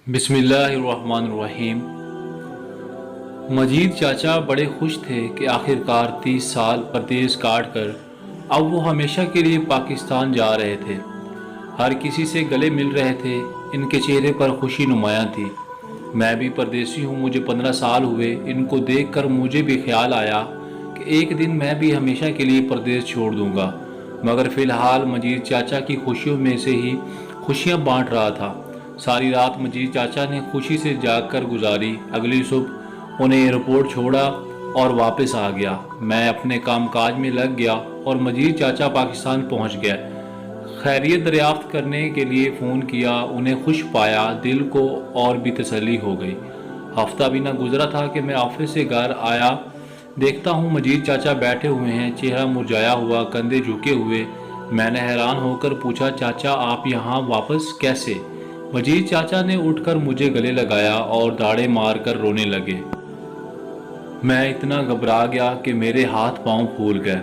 बिस्मिल्लाहिर्रहमानिर्रहीम। मजीद चाचा बड़े खुश थे कि आखिरकार 30 साल परदेश काट कर अब वो हमेशा के लिए पाकिस्तान जा रहे थे। हर किसी से गले मिल रहे थे, इनके चेहरे पर खुशी नुमायां थी। मैं भी परदेसी हूँ, मुझे 15 साल हुए। इनको देखकर मुझे भी ख्याल आया कि एक दिन मैं भी हमेशा के लिए परदेश छोड़ दूंगा। मगर फ़िलहाल मजीद चाचा की खुशियों में से ही खुशियाँ बांट रहा था। सारी रात मजीद चाचा ने खुशी से जाग कर गुजारी। अगली सुबह उन्हें एयरपोर्ट छोड़ा और वापस आ गया। मैं अपने कामकाज में लग गया और मजीद चाचा पाकिस्तान पहुंच गए। खैरियत दरियाफ्त करने के लिए फ़ोन किया, उन्हें खुश पाया, दिल को और भी तसल्ली हो गई। हफ्ता भी ना गुजरा था कि मैं ऑफिस से घर आया, देखता हूँ मजीद चाचा बैठे हुए हैं, चेहरा मुरझाया हुआ, कंधे झुके हुए। मैंने हैरान होकर पूछा, चाचा आप यहाँ वापस कैसे? मजीद चाचा ने उठकर मुझे गले लगाया और दाढ़े मार कर रोने लगे। मैं इतना घबरा गया कि मेरे हाथ पांव फूल गए।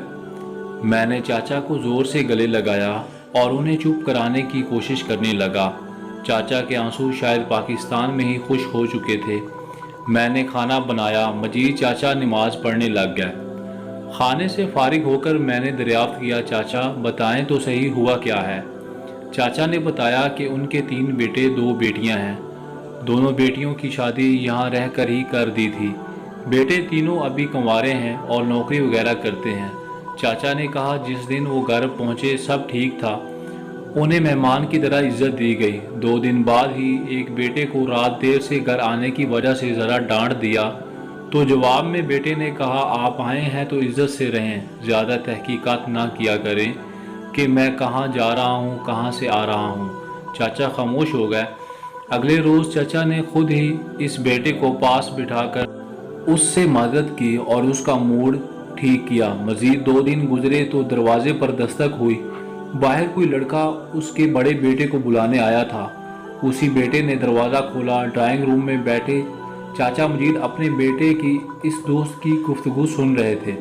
मैंने चाचा को ज़ोर से गले लगाया और उन्हें चुप कराने की कोशिश करने लगा। चाचा के आंसू शायद पाकिस्तान में ही खुश हो चुके थे। मैंने खाना बनाया, मजीद चाचा नमाज पढ़ने लग गए। खाने से फारिग होकर मैंने दरियाफ्त किया, चाचा बताएं तो सही हुआ क्या है? चाचा ने बताया कि उनके 3 बेटे 2 बेटियां हैं। दोनों बेटियों की शादी यहाँ रह कर ही कर दी थी। बेटे तीनों अभी कंवारे हैं और नौकरी वगैरह करते हैं। चाचा ने कहा जिस दिन वो घर पहुँचे सब ठीक था, उन्हें मेहमान की तरह इज्जत दी गई। 2 दिन बाद ही एक बेटे को रात देर से घर आने की वजह से ज़रा डांट दिया, तो जवाब में बेटे ने कहा आप आए हैं तो इज्जत से रहें, ज़्यादा तहकीकात ना किया करें कि मैं कहाँ जा रहा हूँ, कहाँ से आ रहा हूँ। चाचा खामोश हो गए। अगले रोज़ चाचा ने खुद ही इस बेटे को पास बिठाकर उससे मदद की और उसका मूड ठीक किया। मज़ीद 2 दिन गुजरे तो दरवाजे पर दस्तक हुई। बाहर कोई लड़का उसके बड़े बेटे को बुलाने आया था। उसी बेटे ने दरवाज़ा खोला। ड्राइंग रूम में बैठे चाचा मजीद अपने बेटे की इस दोस्त की गुफ्तगू सुन रहे थे।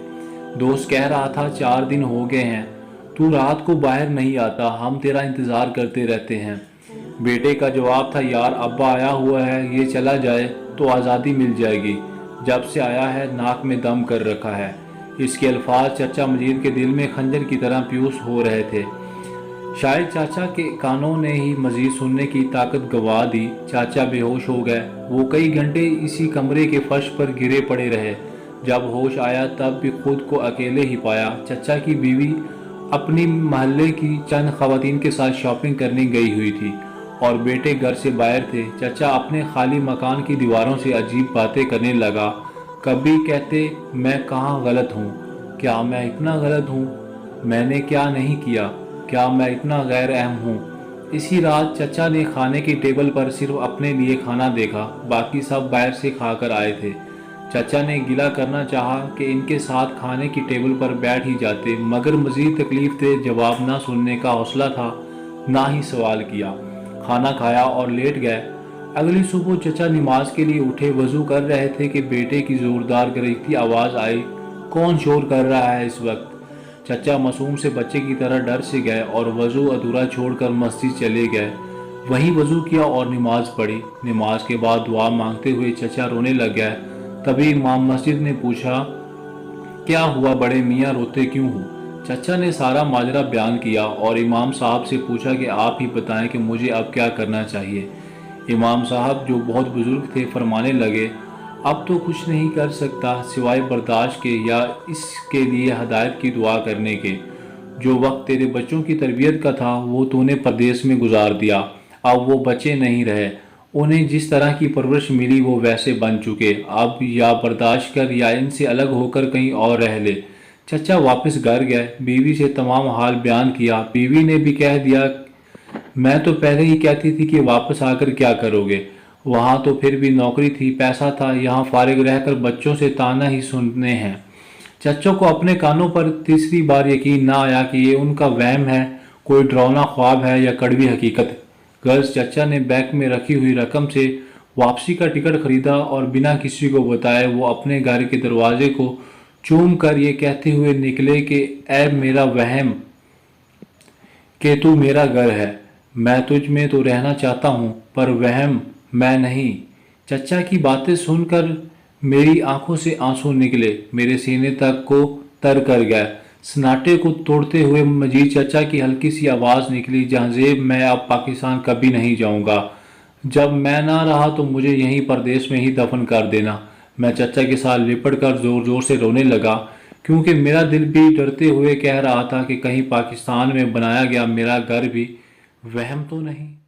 दोस्त कह रहा था 4 दिन हो गए हैं, तू रात को बाहर नहीं आता, हम तेरा इंतज़ार करते रहते हैं। बेटे का जवाब था यार अब्बा आया हुआ है, ये चला जाए तो आज़ादी मिल जाएगी, जब से आया है नाक में दम कर रखा है। इसके अल्फाज चाचा मजीद के दिल में खंजर की तरह प्यूस हो रहे थे। शायद चाचा के कानों ने ही मजीद सुनने की ताकत गंवा दी। चाचा बेहोश हो गए। वो कई घंटे इसी कमरे के फर्श पर गिरे पड़े रहे। जब होश आया तब भी खुद को अकेले ही पाया। चाचा की बीवी अपनी महल्ले की चंद खवातीन के साथ शॉपिंग करने गई हुई थी और बेटे घर से बाहर थे। चाचा अपने खाली मकान की दीवारों से अजीब बातें करने लगा। कभी कहते मैं कहाँ गलत हूँ, क्या मैं इतना गलत हूँ, मैंने क्या नहीं किया, क्या मैं इतना गैर अहम हूँ। इसी रात चचा ने खाने की टेबल पर सिर्फ अपने लिए खाना देखा, बाकी सब बाहर से खाकर आए थे। चचा ने गिला करना चाहा कि इनके साथ खाने की टेबल पर बैठ ही जाते, मगर मज़ीद तकलीफ थे। जवाब ना सुनने का हौसला था, ना ही सवाल किया। खाना खाया और लेट गए। अगली सुबह चचा नमाज के लिए उठे, वज़ू कर रहे थे कि बेटे की ज़ोरदार गरजती आवाज़ आई, कौन शोर कर रहा है इस वक्त? चचा मासूम से बच्चे की तरह डर से गए और वज़ू अधूरा छोड़कर मस्जिद चले गए। वहीं वज़ू किया और नमाज पढ़ी। नमाज के बाद दुआ मांगते हुए चचा रोने लग गए। तभी इमाम मस्जिद ने पूछा, क्या हुआ बड़े मियाँ, रोते क्यों हो? चचा ने सारा माजरा बयान किया और इमाम साहब से पूछा कि आप ही बताएं कि मुझे अब क्या करना चाहिए। इमाम साहब जो बहुत बुजुर्ग थे फरमाने लगे, अब तो कुछ नहीं कर सकता सिवाय बर्दाश्त के या इसके लिए हदायत की दुआ करने के। जो वक्त तेरे बच्चों की तरबियत का था वो तूने परदेश में गुजार दिया। अब वो बच्चे नहीं रहे, उन्हें जिस तरह की परवरिश मिली वो वैसे बन चुके। अब या बर्दाश्त कर या इनसे अलग होकर कहीं और रह ले। चचा वापस घर गए, बीवी से तमाम हाल बयान किया। बीवी ने भी कह दिया, मैं तो पहले ही कहती थी कि वापस आकर क्या करोगे, वहाँ तो फिर भी नौकरी थी, पैसा था, यहाँ फारिग रहकर बच्चों से ताना ही सुनने हैं। चच्चों को अपने कानों पर तीसरी बार यकीन ना आया कि ये उनका वहम है, कोई डरावना ख्वाब है या कड़वी हकीकत। गर्ल्स चचा ने बैंक में रखी हुई रकम से वापसी का टिकट खरीदा और बिना किसी को बताए वो अपने घर के दरवाजे को चूम कर ये कहते हुए निकले कि ऐ मेरा वहम कि तू मेरा घर है, मैं तुझ में तो रहना चाहता हूँ, पर वहम میں نہیں۔ چچا کی باتیں سن کر میری آنکھوں سے آنسو نکلے، میرے سینے تک کو تر کر گئے۔ سناٹے کو توڑتے ہوئے مجید چچا کی ہلکی سی آواز نکلی، جہاں میں اب پاکستان کبھی نہیں جاؤں گا۔ جب میں نہ رہا تو مجھے یہیں پردیس میں ہی دفن کر دینا۔ میں چچا کے ساتھ لپٹ کر زور زور سے رونے لگا، کیونکہ میرا دل بھی ڈرتے ہوئے کہہ رہا تھا کہ کہیں پاکستان میں بنایا گیا میرا گھر بھی وہم تو نہیں۔